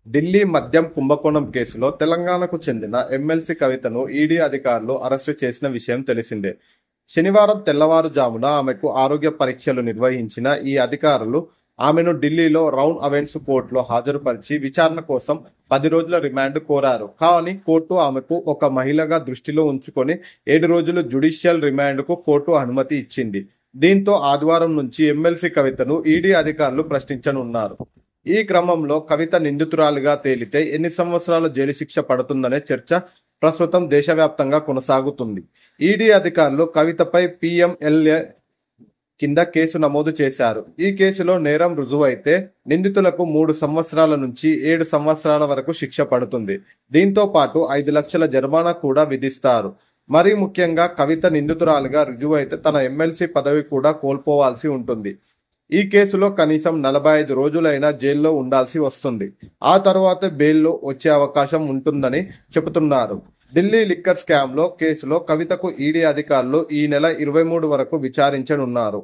ఢిల్లీ మద్యం కుంభకోణం కేసులో తెలంగాణకు చెందిన ఎమ్మెల్సీ కవితను ఈడీ అధికారులు అరెస్టు చేసిన విషయం తెలిసిందే. శనివారం తెల్లవారుజామున ఆమెకు ఆరోగ్య పరీక్షలు నిర్వహించిన ఈ అధికారులు ఆమెను ఢిల్లీలో రౌండ్ అవెన్యూ కోర్టులో హాజరుపరిచి విచారణ కోసం 10 రోజుల రిమాండ్ కోరారు. కానీ కోర్టు ఆమెకు ఒక మహిళగా దృష్టిలో ఉంచుకొని 7 రోజులు జ్యుడిషియల్ రిమాండ్కు కోర్టు అనుమతి ఇచ్చింది. దీంతో ఆదివారం నుంచి ఎమ్మెల్సీ కవితను ఈడీ అధికారులు ప్రశ్నించనున్నారు. ఈ క్రమంలో కవిత నిందితురాలిగా తేలితే ఎన్ని సంవత్సరాల జైలు శిక్ష పడుతుందనే చర్చ ప్రస్తుతం దేశవ్యాప్తంగా కొనసాగుతుంది. ఈడీ అధికారులు కవితపై PMLA కింద కేసు నమోదు చేశారు. ఈ కేసులో నేరం రుజువైతే నిందితులకు 3 సంవత్సరాల నుంచి 7 సంవత్సరాల వరకు శిక్ష పడుతుంది. దీంతో పాటు 5 లక్షల జరిమానా కూడా విధిస్తారు. మరీ ముఖ్యంగా కవిత నిందితురాలుగా రుజువైతే తన ఎమ్మెల్సీ పదవి కూడా కోల్పోవాల్సి ఉంటుంది. ఈ కేసులో కనీసం 45 రోజులైనా జైల్లో ఉండాల్సి వస్తుంది. ఆ తర్వాత బెయిల్లో వచ్చే అవకాశం ఉంటుందని చెబుతున్నారు. ఢిల్లీ లిక్కర్ స్కామ్ కేసులో కవితకు ఈడీ అధికారులు ఈ నెల 23 వరకు విచారించనున్నారు.